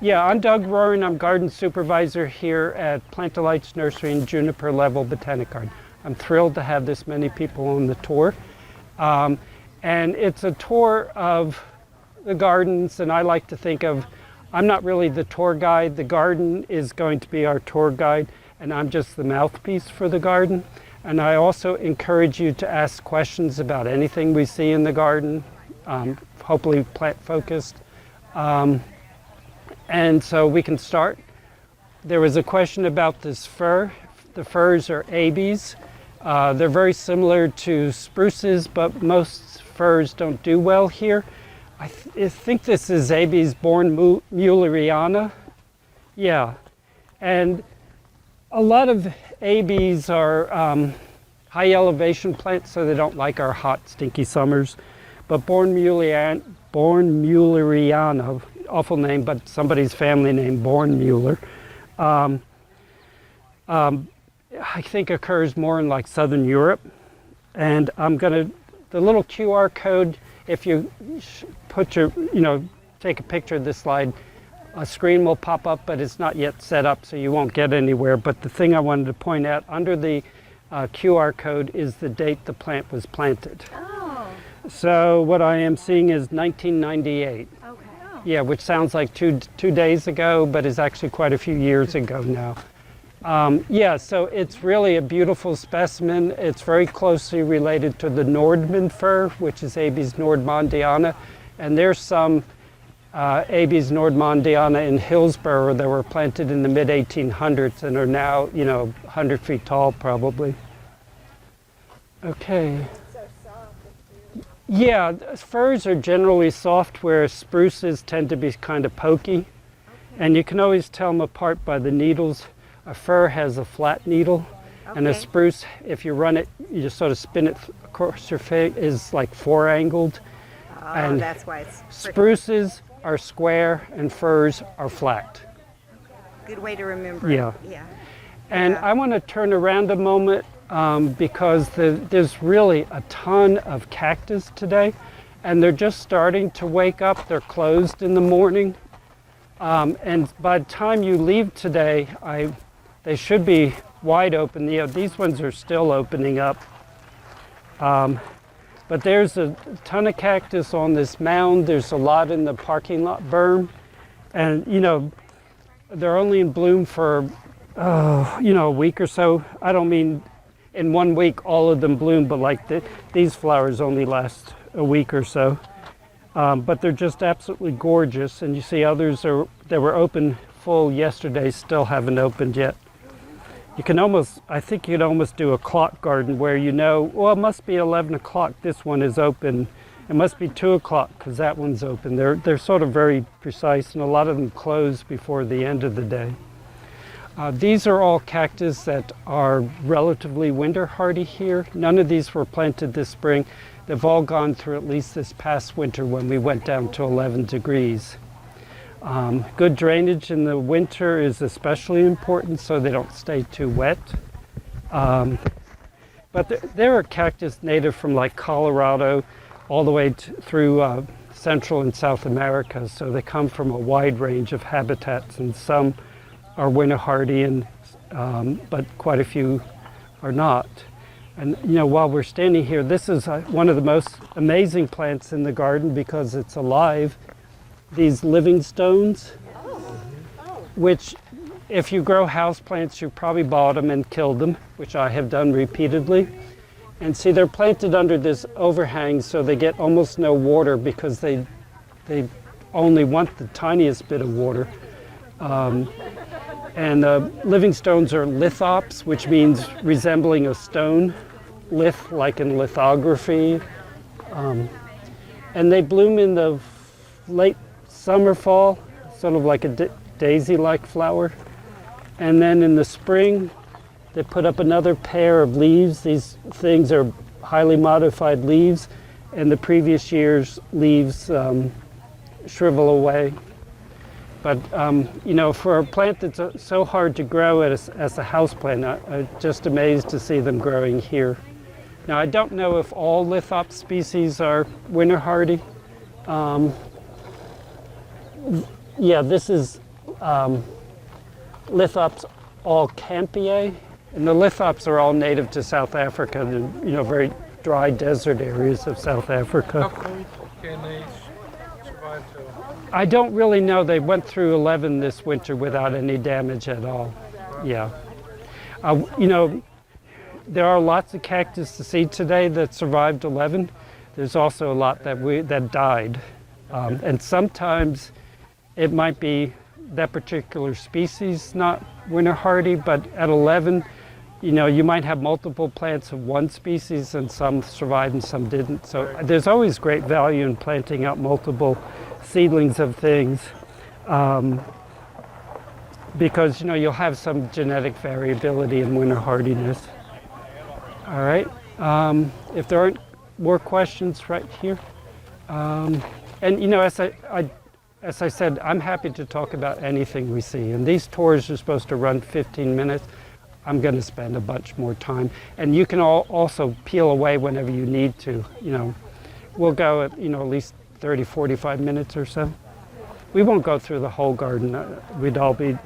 Yeah, I'm Doug Ruhren. I'm garden supervisor here at Plantalites Nursery and Juniper Level Botanic Garden. I'm thrilled to have this many people on the tour. And it's a tour of the gardens, and I like to think of, I'm not really the tour guide. The garden is going to be our tour guide, and I'm just the mouthpiece for the garden. And I also encourage you to ask questions about anything we see in the garden, hopefully plant focused. And so we can start. There was a question about this fir. The firs are abies. They're very similar to spruces, but most firs don't do well here. I think this is Abies Muelleriana. Yeah, and a lot of Abies are high elevation plants, so they don't like our hot, stinky summers. But Muelleriana, awful name, but somebody's family name, Mueller, I think occurs more in like Southern Europe. And the little QR code, if you put your, take a picture of this slide, a screen will pop up, but it's not yet set up, so you won't get anywhere. But the thing I wanted to point out, under the QR code is the date the plant was planted. Oh. So what I am seeing is 1998. Okay. Yeah, which sounds like two days ago, but is actually quite a few years ago now. Yeah, so it's really a beautiful specimen. It's very closely related to the Nordman fir, which is Abies nordmandiana. And there's some Abies nordmandiana in Hillsborough that were planted in the mid-1800s and are now, 100 feet tall probably. Okay. Yeah, firs are generally soft, whereas spruces tend to be kind of pokey. Okay. And you can always tell them apart by the needles. A fir has a flat needle, okay. And a spruce, if you run it, you just sort of spin it across your face, is like four-angled. Oh, and that's why it's spruces are square and firs are flat. Good way to remember. Yeah. Yeah. And I want to turn around a moment because there's really a ton of cactus today, and they're just starting to wake up. They're closed in the morning. And by the time you leave today, they should be wide open. These ones are still opening up. But there's a ton of cactus on this mound. There's a lot in the parking lot berm. And, they're only in bloom for, a week or so. I don't mean in 1 week all of them bloom, but like these flowers only last a week or so. But they're just absolutely gorgeous. And you see others that were open full yesterday still haven't opened yet. I think you could almost do a clock garden where well, it must be 11 o'clock, this one is open. It must be 2 o'clock because that one's open. They're sort of very precise, and a lot of them close before the end of the day. These are all cactus that are relatively winter hardy here. None of these were planted this spring. They've all gone through at least this past winter when we went down to 11 degrees. Good drainage in the winter is especially important so they don't stay too wet. But there are cactus native from like Colorado all the way through Central and South America. So they come from a wide range of habitats, and some are winter hardy, but quite a few are not. And while we're standing here, this is one of the most amazing plants in the garden because it's alive. These living stones, which if you grow house plants, you probably bought them and killed them, which I have done repeatedly. And see, they're planted under this overhang, so they get almost no water because they only want the tiniest bit of water. And living stones are lithops, which means resembling a stone, lith like in lithography. And they bloom in the late summer, fall, sort of like a daisy-like flower. And then in the spring, they put up another pair of leaves. These things are highly modified leaves, and the previous year's leaves shrivel away. But, for a plant that's so hard to grow as a house plant, I'm just amazed to see them growing here. Now, I don't know if all lithop species are winter hardy. Yeah, this is Lithops all campiae, and the lithops are all native to South Africa, the very dry desert areas of South Africa. How cold can they survive till? I don't really know. They went through 11 this winter without any damage at all. Yeah. There are lots of cactus to see today that survived 11. There's also a lot that died. And sometimes it might be that particular species not winter hardy, but at 11, you might have multiple plants of one species and some survived and some didn't. So there's always great value in planting out multiple seedlings of things because, you'll have some genetic variability in winter hardiness. All right, if there aren't more questions right here. As I said, I'm happy to talk about anything we see. And these tours are supposed to run 15 minutes. I'm going to spend a bunch more time. And you can also peel away whenever you need to. We'll go at, at least 30, 45 minutes or so. We won't go through the whole garden. We'd all be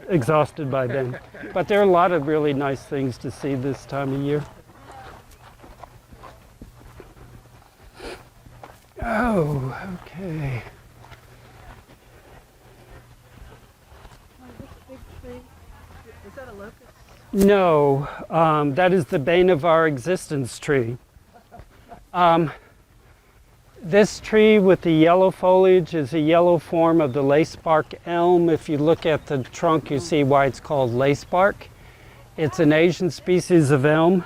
exhausted by then. But there are a lot of really nice things to see this time of year. Oh, okay. Is that a locust? No, that is the bane of our existence tree. This tree with the yellow foliage is a yellow form of the lacebark elm. If you look at the trunk, you see why it's called lacebark. It's an Asian species of elm.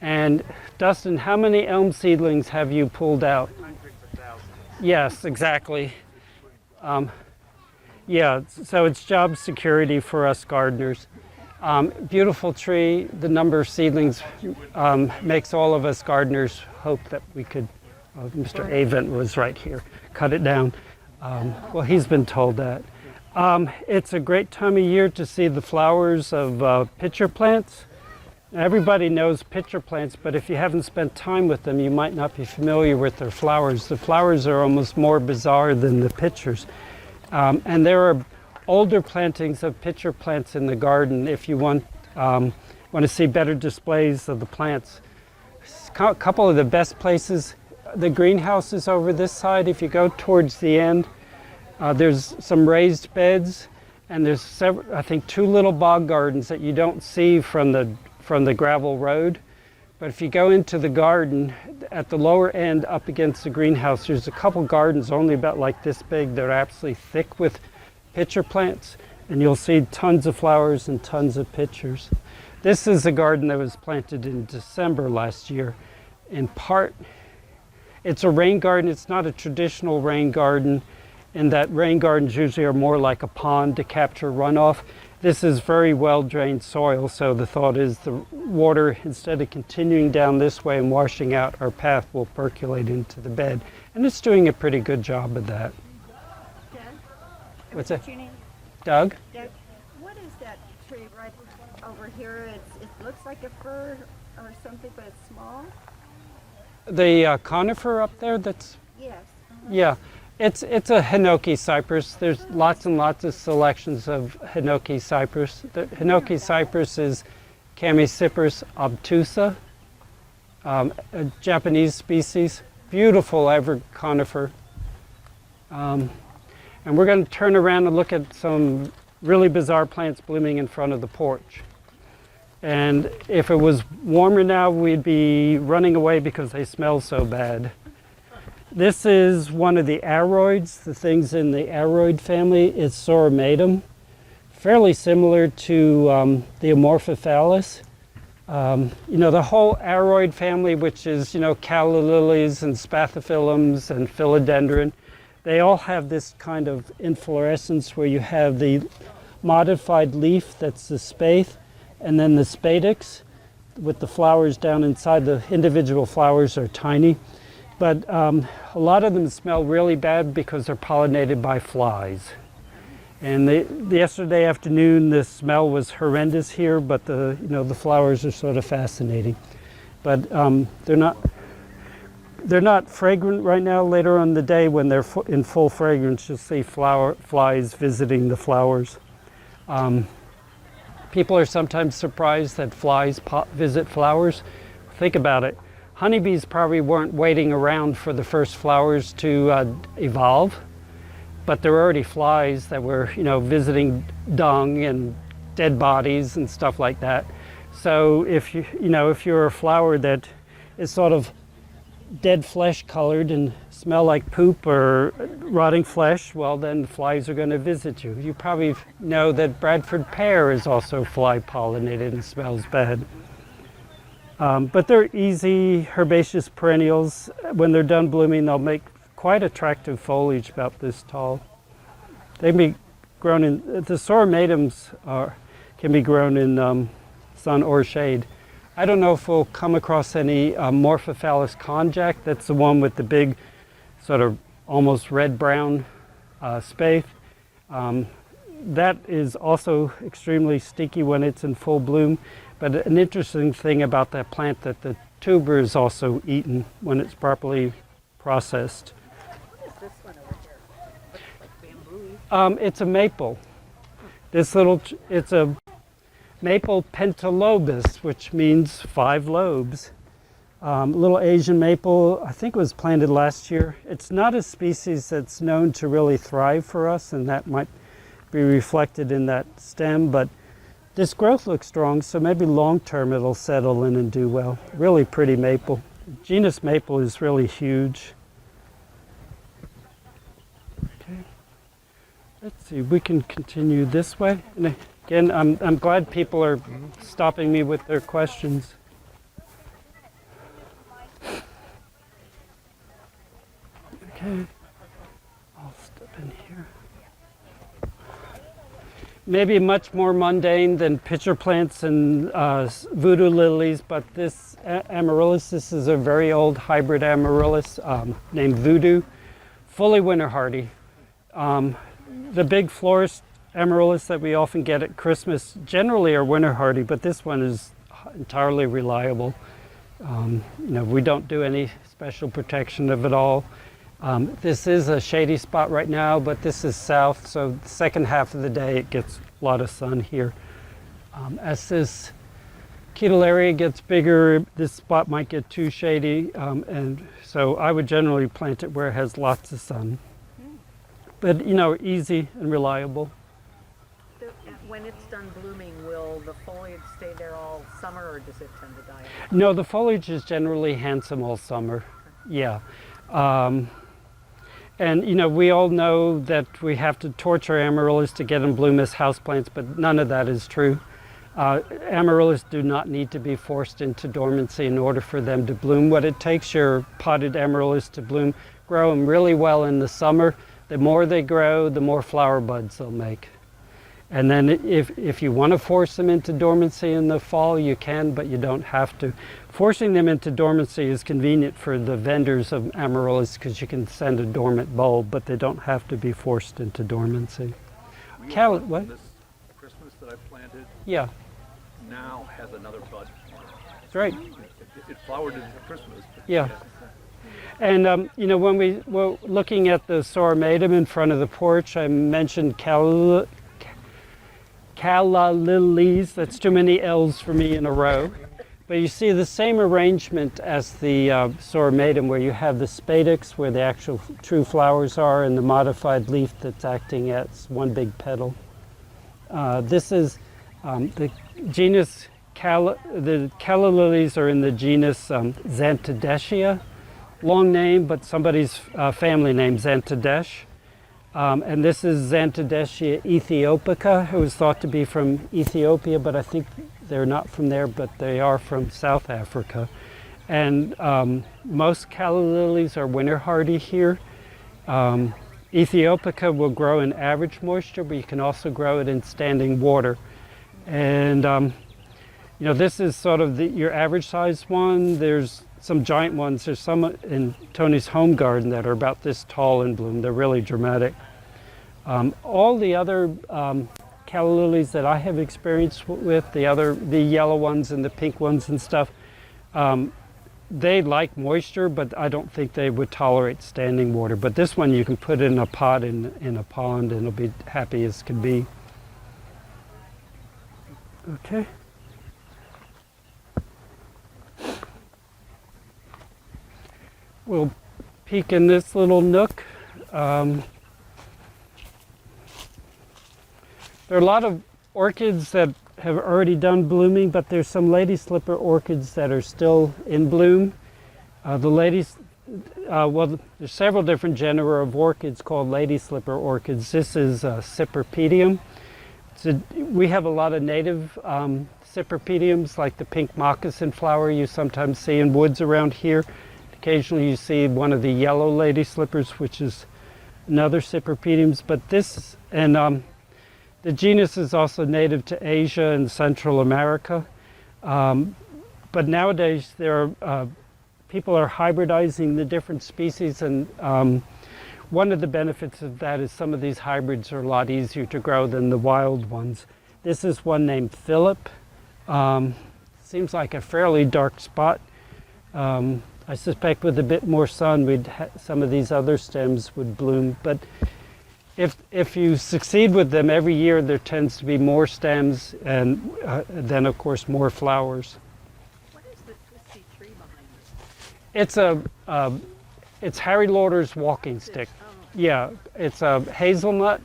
And Dustin, how many elm seedlings have you pulled out? Yes, exactly. Yeah, so it's job security for us gardeners. Beautiful tree. The number of seedlings makes all of us gardeners hope that we could, Mr. Avent was right here, cut it down. Well, he's been told that. It's a great time of year to see the flowers of pitcher plants. Everybody knows pitcher plants, but if you haven't spent time with them, you might not be familiar with their flowers. The flowers are almost more bizarre than the pitchers. And there are older plantings of pitcher plants in the garden if you want to see better displays of the plants. A couple of the best places, the greenhouse is over this side. If you go towards the end, there's some raised beds, and there's several, I think 2 little bog gardens that you don't see from the gravel road. But if you go into the garden, at the lower end up against the greenhouse, there's a couple gardens only about like this big. They're absolutely thick with pitcher plants, and you'll see tons of flowers and tons of pitchers. This is a garden that was planted in December last year. In part, it's a rain garden. It's not a traditional rain garden in that rain gardens usually are more like a pond to capture runoff. This is very well-drained soil, so the thought is the water, instead of continuing down this way and washing out our path, will percolate into the bed. And it's doing a pretty good job of that. Doug? What's that? Your name? Doug? Doug, what is that tree right over here? It looks like a fir or something, but it's small? The conifer up there that's... Yes. Yeah. It's a hinoki cypress. There's lots and lots of selections of hinoki cypress. The hinoki cypress is Chamaecyparis obtusa, a Japanese species. Beautiful ever conifer. And we're going to turn around and look at some really bizarre plants blooming in front of the porch. And if it was warmer now, we'd be running away because they smell so bad. This is one of the aroids, the things in the aroid family. It's Sauromatum, fairly similar to the Amorphophallus. The whole aroid family, which is, Calla lilies and spathiphyllums and philodendron, they all have this kind of inflorescence where you have the modified leaf, that's the spathe, and then the spadix with the flowers down inside. The individual flowers are tiny. But a lot of them smell really bad because they're pollinated by flies. And yesterday afternoon, the smell was horrendous here, but the flowers are sort of fascinating. But they're not. they're not fragrant right now. Later on in the day when they're in full fragrance, you'll see flies visiting the flowers. People are sometimes surprised that flies visit flowers. Think about it. Honeybees probably weren't waiting around for the first flowers to evolve, but there were already flies that were, visiting dung and dead bodies and stuff like that. So if you're a flower that is sort of dead flesh colored and smell like poop or rotting flesh, well, then flies are going to visit you. You probably know that Bradford pear is also fly pollinated and smells bad. But they're easy herbaceous perennials. When they're done blooming, they'll make quite attractive foliage about this tall. They can be grown in, the Sauromatums can be grown in sun or shade. I don't know if we'll come across any Morphophallus konjac. That's the one with the big sort of almost red-brown spathe. That is also extremely sticky when it's in full bloom. But an interesting thing about that plant that the tuber is also eaten when it's properly processed. What is this one over here? Looks like bamboo. It's a maple. It's a maple pentalobus, which means 5 lobes. Little Asian maple, I think it was planted last year. It's not a species that's known to really thrive for us, and that might be reflected in that stem, but this growth looks strong, so maybe long term it'll settle in and do well. Really pretty maple. Genus maple is really huge. Okay. Let's see, we can continue this way. And again, I'm glad people are stopping me with their questions. Okay, I'll step in here. Maybe much more mundane than pitcher plants and voodoo lilies, but this Amaryllis, this is a very old hybrid Amaryllis named Voodoo, fully winter hardy. The big florist Amaryllis that we often get at Christmas generally are winter hardy, but this one is entirely reliable. We don't do any special protection of it all. This is a shady spot right now, but this is south, so the second half of the day it gets a lot of sun here. As this Ketal area gets bigger, this spot might get too shady, and so I would generally plant it where it has lots of sun. But, easy and reliable. When it's done blooming, will the foliage stay there all summer, or does it tend to die out? No, the foliage is generally handsome all summer. Yeah. And we all know that we have to torture Amaryllis to get them bloom as houseplants, but none of that is true. Amaryllis do not need to be forced into dormancy in order for them to bloom. What it takes your potted Amaryllis to bloom, grow them really well in the summer. The more they grow, the more flower buds they'll make. And then if you want to force them into dormancy in the fall, you can, but you don't have to. Forcing them into dormancy is convenient for the vendors of Amaryllis because you can send a dormant bulb, but they don't have to be forced into dormancy. Calla, what? This Christmas that I planted Yeah, now has another bud. that's right. It flowered in Christmas. Yeah. And, when we were looking at the Sauromatum in front of the porch, I mentioned Calla lilies. That's too many L's for me in a row. But you see the same arrangement as the Sauromatum, where you have the spadix, where the actual true flowers are, and the modified leaf that's acting as one big petal. This is the genus Calla. The Calla lilies are in the genus Xanthodeschia. Long name, but somebody's family name, Xanthodesch. And this is Xanthodeschia ethiopica. It was thought to be from Ethiopia, but I think they're not from there, but they are from South Africa. And most calla lilies are winter hardy here. Ethiopica will grow in average moisture, but you can also grow it in standing water. And this is sort of your average size one. There's some giant ones. There's some in Tony's home garden that are about this tall in bloom. They're really dramatic. All the other calla lilies that I have experience with, the yellow ones and the pink ones and stuff, they like moisture, but I don't think they would tolerate standing water. But this one you can put in a pot in a pond and it'll be happy as can be. Okay. We'll peek in this little nook. There are a lot of orchids that have already done blooming, but there's some lady slipper orchids that are still in bloom. There's several different genera of orchids called lady slipper orchids. This is Cypripedium. We have a lot of native Cypripediums, like the pink moccasin flower you sometimes see in woods around here. Occasionally you see one of the yellow lady slippers, which is another Cypripediums. But this, and the genus is also native to Asia and Central America. But nowadays people are hybridizing the different species, and one of the benefits of that is some of these hybrids are a lot easier to grow than the wild ones. This is one named Philip. Seems like a fairly dark spot. I suspect with a bit more sun, some of these other stems would bloom. But if you succeed with them every year, there tends to be more stems and then, of course, more flowers. What is the twisty tree behind you? It's Harry Lauder's walking stick. Yeah, it's a hazelnut.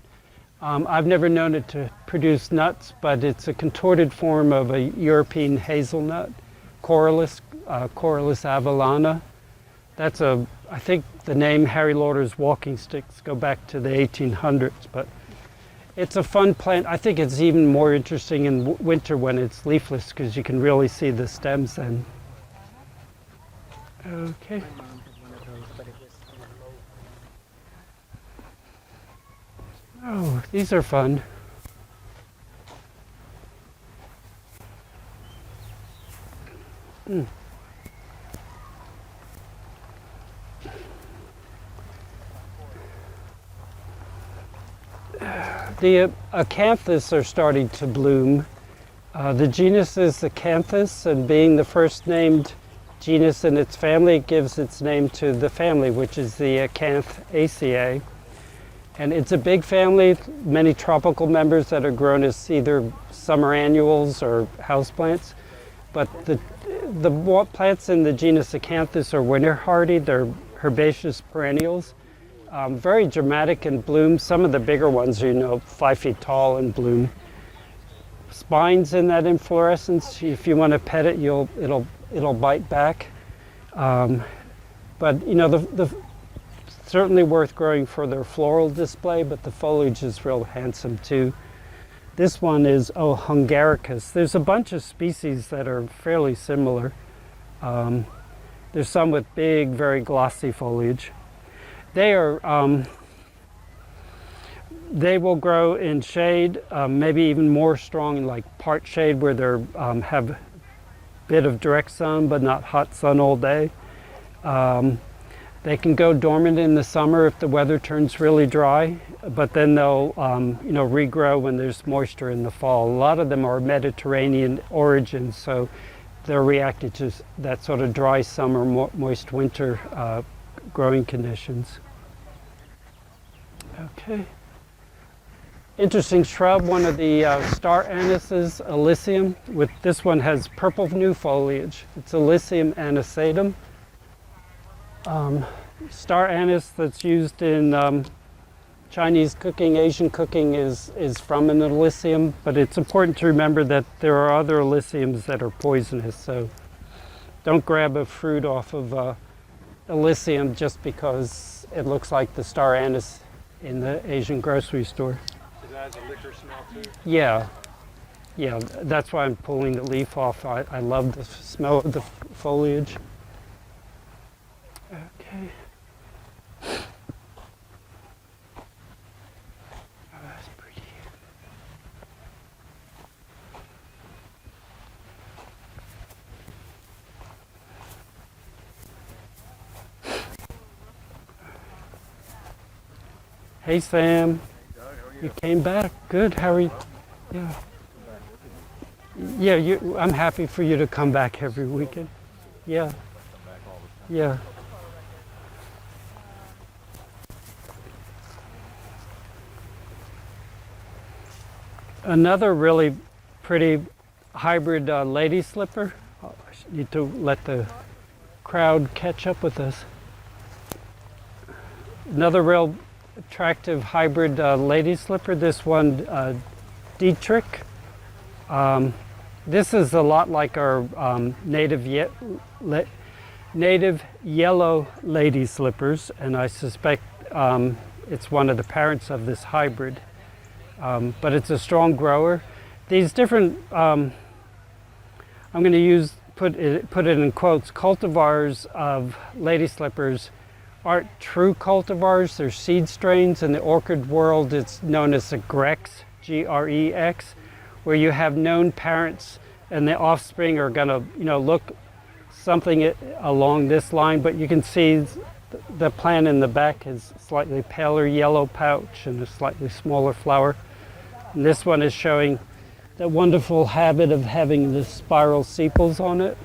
I've never known it to produce nuts, but it's a contorted form of a European hazelnut, Corylus avellana. I think the name Harry Lauder's walking sticks go back to the 1800s, but it's a fun plant. I think it's even more interesting in winter when it's leafless because you can really see the stems then. Okay. Oh, these are fun. The Acanthus are starting to bloom. The genus is Acanthus, and being the first named genus in its family, it gives its name to the family, which is the Acanthaceae. And it's a big family, many tropical members that are grown as either summer annuals or houseplants. But the plants in the genus Acanthus are winter hardy. They're herbaceous perennials. Very dramatic in bloom. Some of the bigger ones are, 5 feet tall in bloom. Spines in that inflorescence. If you want to pet it, it'll bite back. But certainly worth growing for their floral display. But the foliage is real handsome too. This one is Hungaricus. There's a bunch of species that are fairly similar. There's some with big, very glossy foliage. They will grow in shade, maybe even more strong, like part shade, where they have a bit of direct sun, but not hot sun all day. They can go dormant in the summer if the weather turns really dry, but then they'll, regrow when there's moisture in the fall. A lot of them are Mediterranean origin, so they're reacted to that sort of dry summer, moist winter growing conditions. Okay. Interesting shrub, one of the star anises, Elysium. This one has purple new foliage. It's Elysium anisatum. Star anise that's used in Chinese cooking, Asian cooking is from an Elysium, but it's important to remember that there are other Elysiums that are poisonous, so don't grab a fruit off of Elysium just because it looks like the star anise in the Asian grocery store. Is that a liquor smell too? Yeah, that's why I'm pulling the leaf off. I love the smell of the foliage. Okay. Oh, that's pretty. Hey Sam, you came back. Good. How are you? Yeah. I'm happy for you to come back every weekend. Yeah. Yeah. Another really pretty hybrid lady slipper. Oh, I need to let the crowd catch up with us. Another real attractive hybrid lady slipper. This one, Dietrich. This is a lot like our native yellow lady slippers, and I suspect it's one of the parents of this hybrid. But it's a strong grower. These different, I'm going to put it in quotes, cultivars of lady slippers aren't true cultivars. They're seed strains. In the orchid world, it's known as a Grex, G-R-E-X, where you have known parents and the offspring are going to, look something along this line, but you can see the plant in the back has slightly paler yellow pouch and a slightly smaller flower. And this one is showing that wonderful habit of having the spiral sepals on it.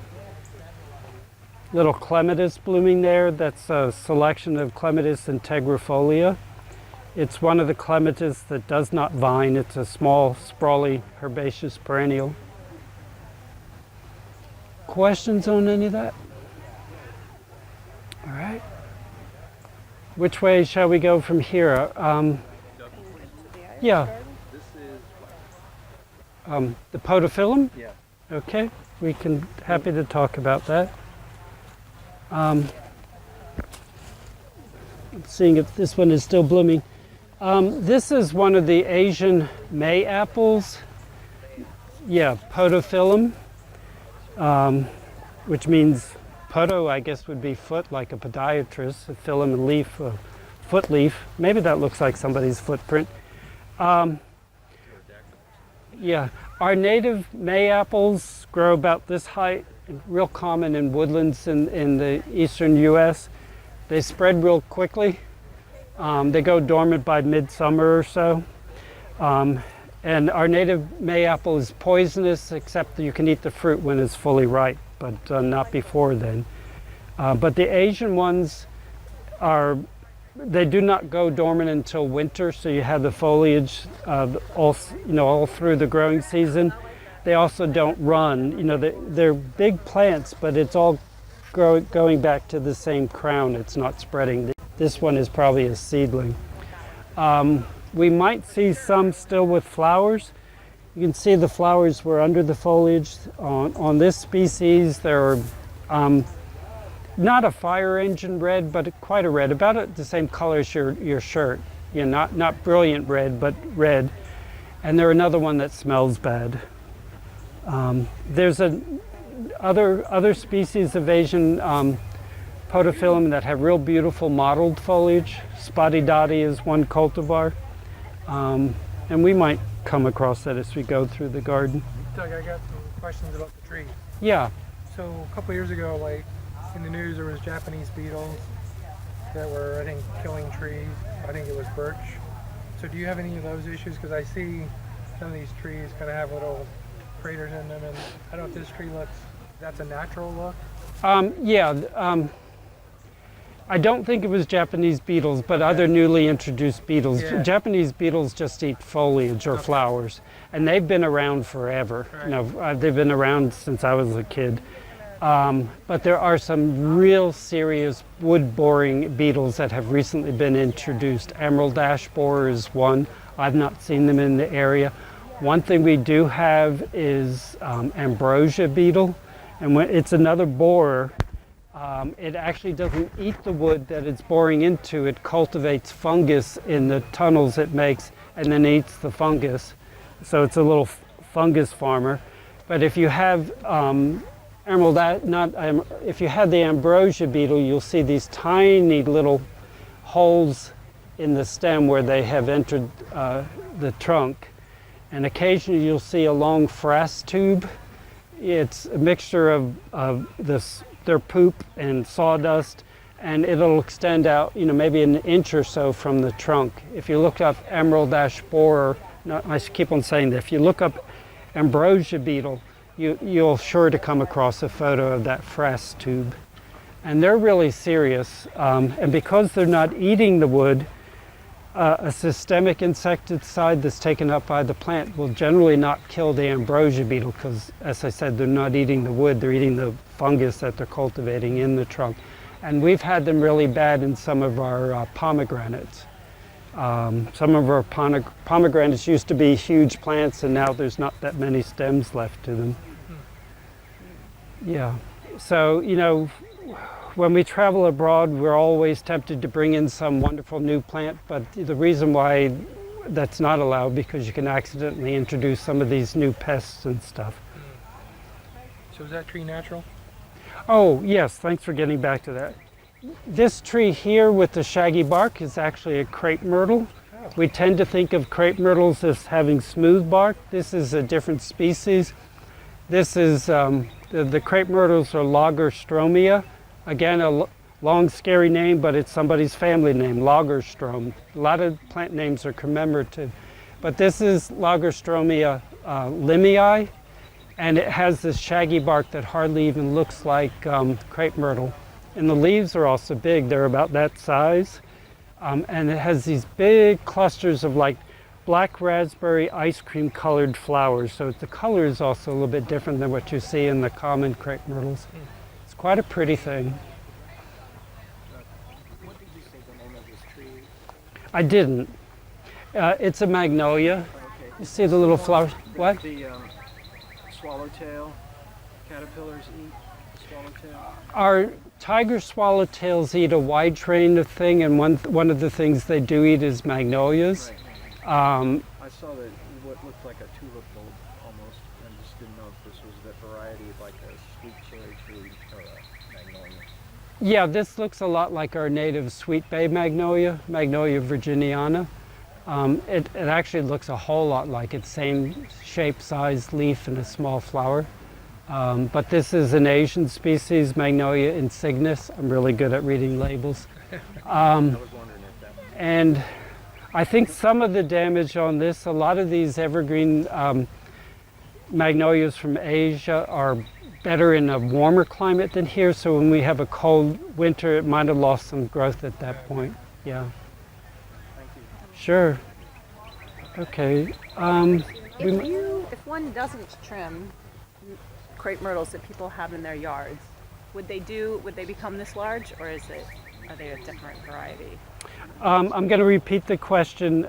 Little clematis blooming there. That's a selection of Clematis integrifolia. It's one of the clematis that does not vine. It's a small, sprawly, herbaceous perennial. Questions on any of that? All right. Which way shall we go from here? Yeah. This is The podophyllum? Yeah. Okay, we can, happy to talk about that. Seeing if this one is still blooming. This is one of the Asian May apples. Yeah, podophyllum, which means podo, I guess, would be foot, like a podiatrist, a phyllum, a leaf, a foot leaf. Maybe that looks like somebody's footprint. Yeah, our native May apples grow about this height, real common in woodlands in the eastern US. They spread real quickly. They go dormant by midsummer or so. And our native May apple is poisonous, except that you can eat the fruit when it's fully ripe, but not before then. But the Asian ones they do not go dormant until winter, so you have the foliage all through the growing season. They also don't run. They're big plants, but it's all going back to the same crown. It's not spreading. This one is probably a seedling. We might see some still with flowers. You can see the flowers were under the foliage. On this species, there are not a fire engine red, but quite a red, about the same color as your shirt. Not brilliant red, but red. And there's another one that smells bad. There's other species of Asian podophyllum that have real beautiful mottled foliage. Spotty dotty is one cultivar. And we might come across that as we go through the garden. Doug, I got some questions about the trees. Yeah. So a couple years ago, in the news, there was Japanese beetles that were, I think, killing trees. I think it was birch. So do you have any of those issues? Because I see some of these trees kind of have little craters in them, and I don't know if this tree that's a natural look. I don't think it was Japanese beetles, but other newly introduced beetles. Yeah. Japanese beetles just eat foliage or flowers, and they've been around forever. Right. They've been around since I was a kid. But there are some real serious wood-boring beetles that have recently been introduced. Emerald ash borer is one. I've not seen them in the area. One thing we do have is ambrosia beetle, and it's another borer. It actually doesn't eat the wood that it's boring into. It cultivates fungus in the tunnels it makes and then eats the fungus. So it's a little fungus farmer. But if you have if you have the ambrosia beetle, you'll see these tiny little holes in the stem where they have entered the trunk. And occasionally you'll see a long frass tube. It's a mixture of their poop and sawdust, and it'll extend out, maybe an inch or so from the trunk. If you look up emerald ash borer, I keep on saying that, if you look up ambrosia beetle, you'll sure to come across a photo of that frass tube. And they're really serious. And because they're not eating the wood, a systemic insecticide that's taken up by the plant will generally not kill the ambrosia beetle because, as I said, they're not eating the wood, they're eating the fungus that they're cultivating in the trunk. And we've had them really bad in some of our pomegranates. Some of our pomegranates used to be huge plants, and now there's not that many stems left to them. Yeah, so, you know, when we travel abroad, we're always tempted to bring in some wonderful new plant, but the reason why that's not allowed because you can accidentally introduce some of these new pests and stuff. So is that tree natural? Oh, yes, thanks for getting back to that. This tree here with the shaggy bark is actually a crepe myrtle. Oh. We tend to think of crepe myrtles as having smooth bark. This is a different species. This is, the crepe myrtles are Lagerstromia. Again, a long, scary name, but it's somebody's family name, Lagerstrom. A lot of plant names are commemorative. But this is Lagerstromia limii, and it has this shaggy bark that hardly even looks like crepe myrtle. And the leaves are also big. They're about that size. And it has these big clusters of like black raspberry ice cream colored flowers. So the color is also a little bit different than what you see in the common crepe myrtles. It's quite a pretty thing. What did you say the name of this tree? I didn't. It's a magnolia. Okay. You see the little flowers? What? The swallowtail caterpillars eat swallowtail. Our tiger swallowtails eat a wide range of things, and one of the things they do eat is magnolias. I saw that what looked like a tulip bulb almost, and just didn't know if this was the variety of like a sweet cherry tree or a magnolia. Yeah, this looks a lot like our native sweet bay magnolia, Magnolia virginiana. It actually looks a whole lot like it, same shape, size, leaf, and a small flower. But this is an Asian species, Magnolia insignis. I'm really good at reading labels. I was wondering if that. And I think some of the damage on this, a lot of these evergreen magnolias from Asia are better in a warmer climate than here. So when we have a cold winter, it might have lost some growth at that point. Yeah. Thank you. Sure. Okay. If one doesn't trim crepe myrtles that people have in their yards, would they become this large, or are they a different variety? I'm going to repeat the question.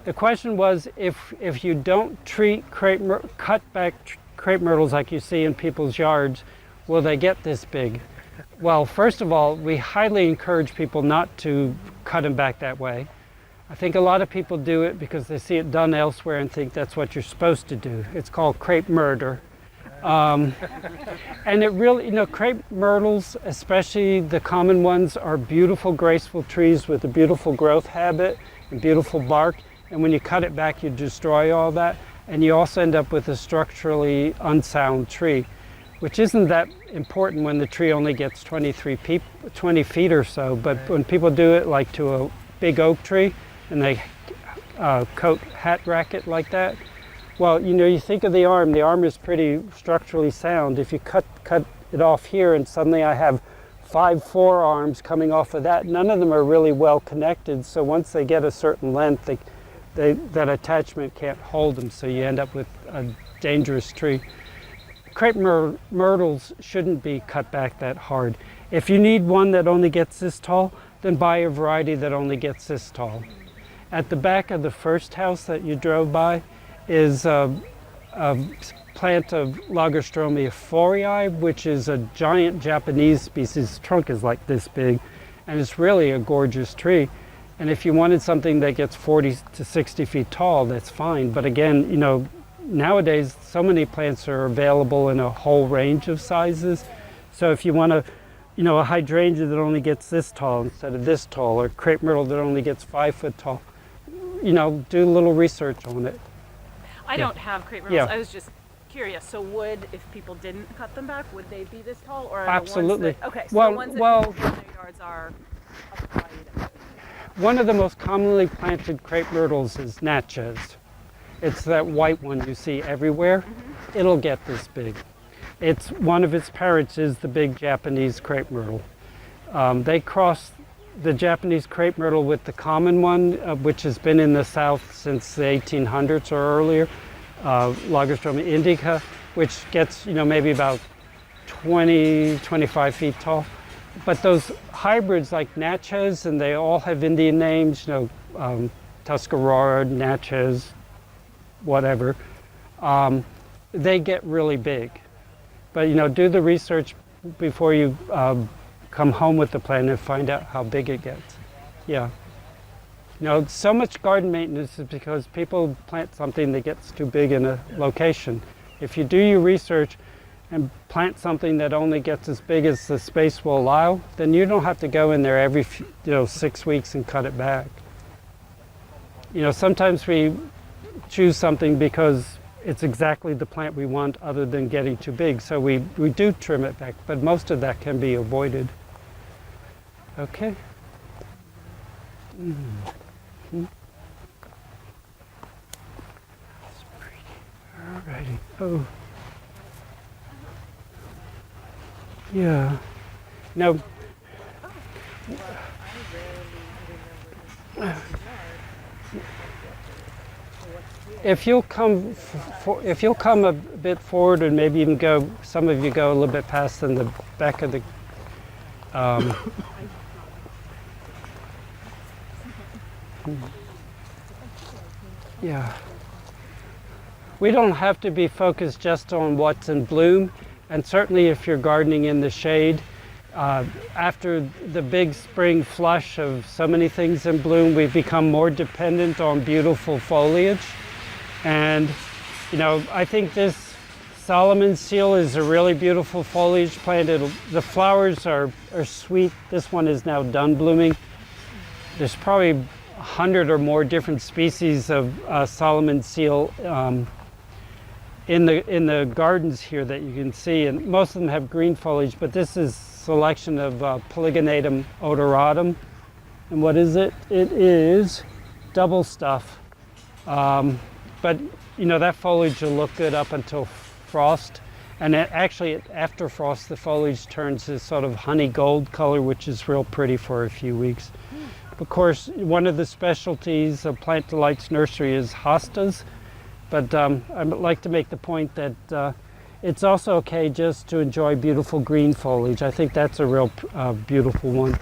The question was if you don't treat cut back crepe myrtles like you see in people's yards, will they get this big? Well, first of all, we highly encourage people not to cut them back that way. I think a lot of people do it because they see it done elsewhere and think that's what you're supposed to do. It's called crepe murder. And it really, crepe myrtles, especially the common ones, are beautiful, graceful trees with a beautiful growth habit and beautiful bark. And when you cut it back, you destroy all that. And you also end up with a structurally unsound tree, which isn't that important when the tree only gets 20 feet or so. But when people do it like to a big oak tree and they coat hat rack it like that, well, you think of the arm is pretty structurally sound. If you cut it off here and suddenly I have 5 forearms coming off of that, none of them are really well connected. So once they get a certain length, that attachment can't hold them. So you end up with a dangerous tree. Crepe myrtles shouldn't be cut back that hard. If you need one that only gets this tall, then buy a variety that only gets this tall. At the back of the first house that you drove by is a plant of Lagerstromia forii, which is a giant Japanese species. The trunk is like this big, and it's really a gorgeous tree. And if you wanted something that gets 40 to 60 feet tall, that's fine. But again, nowadays so many plants are available in a whole range of sizes. So if you want a hydrangea that only gets this tall instead of this tall, or crepe myrtle that only gets 5 foot tall, do a little research on it. I don't have crepe myrtles. Yeah. I was just curious. So if people didn't cut them back, would they be this tall? Or are Absolutely. The ones that, okay, so Well- the ones that well- people in their yards are a variety that- One of the most commonly planted crepe myrtles is Natchez. It's that white one you see everywhere. It'll get this big. It's one of its parents is the big Japanese crepe myrtle. They crossed the Japanese crepe myrtle with the common one, which has been in the South since the 1800s or earlier, Lagerstroma indica, which gets, maybe about 20, 25 feet tall. But those hybrids like Natchez, and they all have Indian names, Tuscarora, Natchez, whatever, they get really big. But, do the research before you come home with the plant and find out how big it gets. Yeah. So much garden maintenance is because people plant something that gets too big in a location. If you do your research and plant something that only gets as big as the space will allow, then you don't have to go in there every 6 weeks and cut it back. Sometimes we choose something because it's exactly the plant we want other than getting too big. So we do trim it back, but most of that can be avoided. Okay. Mm-hmm. Alrighty. Oh. Yeah. Now, if you'll come a bit forward and maybe even some of you go a little bit past in the back of the yeah. We don't have to be focused just on what's in bloom, and certainly if you're gardening in the shade, after the big spring flush of so many things in bloom, we've become more dependent on beautiful foliage. And, I think this Solomon seal is a really beautiful foliage plant. The flowers are sweet. This one is now done blooming. There's probably 100 or more different species of Solomon seal in the gardens here that you can see, and most of them have green foliage, but this is selection of Polygonatum odoratum. And what is it? It is double stuff. But that foliage will look good up until frost, and actually after frost the foliage turns this sort of honey gold color, which is real pretty for a few weeks. Of course, one of the specialties of Plant Delight's nursery is hostas, but I'd like to make the point that it's also okay just to enjoy beautiful green foliage. I think that's a real beautiful one.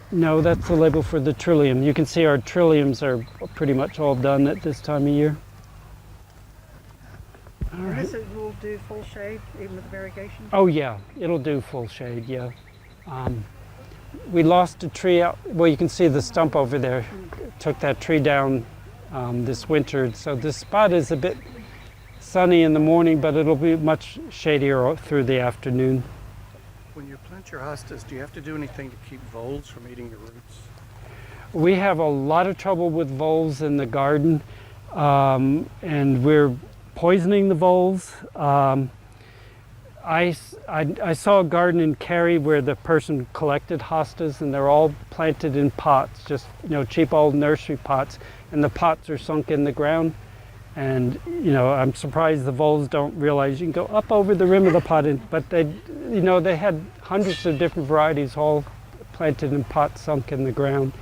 No, that's the label for the trillium. You can see our trilliums are pretty much all done at this time of year. All right. This will do full shade even with variegation? Oh yeah, it'll do full shade, yeah. We lost a tree out, well you can see the stump over there, took that tree down this winter, so this spot is a bit sunny in the morning, but it'll be much shadier through the afternoon. When you plant your hostas, do you have to do anything to keep voles from eating the roots? We have a lot of trouble with voles in the garden, and we're poisoning the voles. I saw a garden in Cary where the person collected hostas, and they're all planted in pots, just cheap old nursery pots, and the pots are sunk in the ground. And I'm surprised the voles don't realize you can go up over the rim of the pot, but they had hundreds of different varieties all planted in pots sunk in the ground.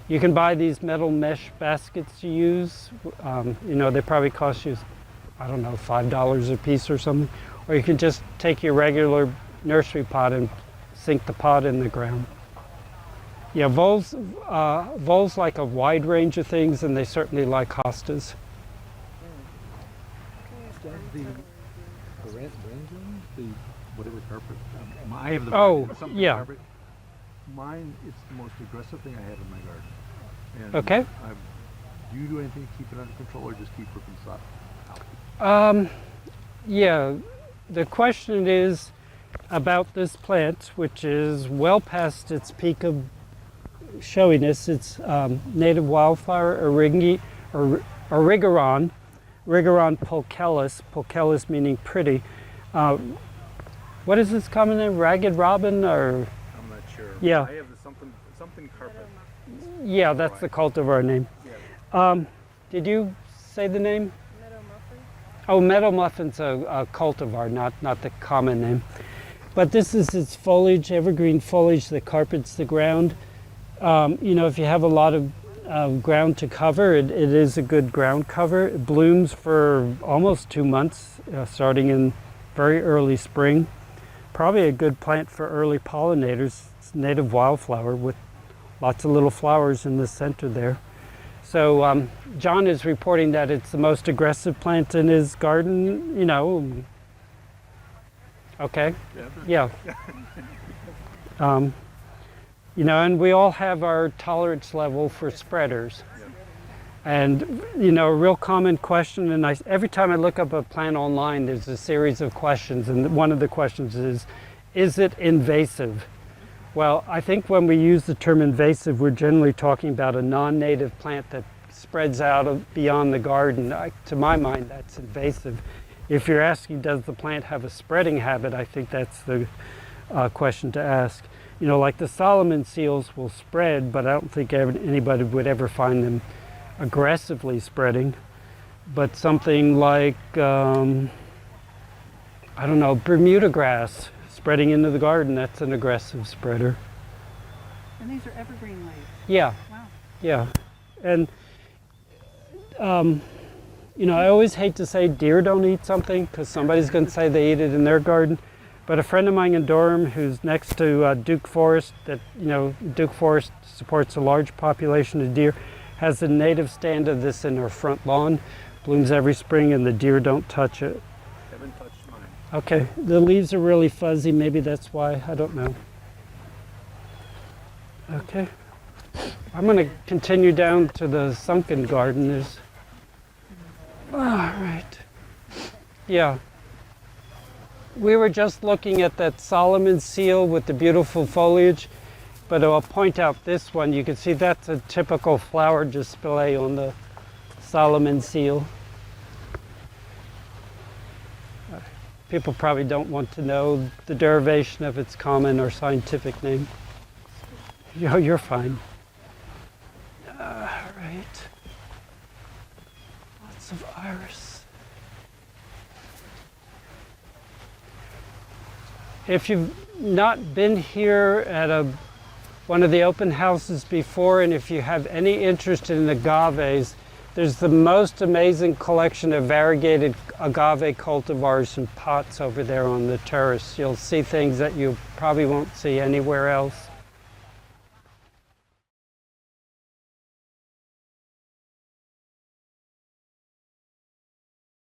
You can buy these metal mesh baskets to use. They probably cost you, I don't know, $5 a piece or something. Or you can just take your regular nursery pot and sink the pot in the ground. Yeah, voles like a wide range of things, and they certainly like hostas. The whatever carpet. I have the something yeah. carpet. Mine, it's the most aggressive thing I have in my garden. And Okay. Do you do anything to keep it under control, or just keep ripping stuff out? Yeah, the question is about this plant, which is well past its peak of showiness. It's native wildflower Origeron Pulchelus meaning pretty. What is this common name? Ragged robin, or? I'm not sure. Yeah. I have something carpet. Yeah, that's the cultivar name. Yeah. Did you say the name? Oh, meadow muffin's a cultivar, not the common name. But this is its foliage, evergreen foliage that carpets the ground. You know, if you have a lot of ground to cover, it is a good ground cover. It blooms for almost 2 months, starting in very early spring. Probably a good plant for early pollinators. It's a native wildflower with lots of little flowers in the center there. So John is reporting that it's the most aggressive plant in his garden, you know. Okay, yeah. You know, and we all have our tolerance level for spreaders. And, you know, a real common question, and every time I look up a plant online, there's a series of questions, and one of the questions is it invasive? Well, I think when we use the term invasive, we're generally talking about a non-native plant that spreads out beyond the garden. To my mind, that's invasive. If you're asking, does the plant have a spreading habit, I think that's the question to ask. You know, like the Solomon seals will spread, but I don't think anybody would ever find them aggressively spreading. But something like, I don't know, Bermuda grass spreading into the garden, that's an aggressive spreader. And these are evergreen leaves. Yeah. Wow. Yeah. And, you know, I always hate to say deer don't eat something because somebody's going to say they eat it in their garden. But a friend of mine in Durham who's next to Duke Forest, that, you know, Duke Forest supports a large population of deer, has a native stand of this in her front lawn. Blooms every spring and the deer don't touch it. Haven't touched mine. Okay, the leaves are really fuzzy, maybe that's why, I don't know. Okay, I'm going to continue down to the Sunken garden. All right, yeah. We were just looking at that Solomon seal with the beautiful foliage, but I'll point out this one. You can see that's a typical flower display on the Solomon seal. People probably don't want to know the derivation of its common or scientific name. You're fine. All right. Lots of iris. If you've not been here at one of the open houses before, and if you have any interest in agaves, there's the most amazing collection of variegated agave cultivars and pots over there on the terrace. You'll see things that you probably won't see anywhere else.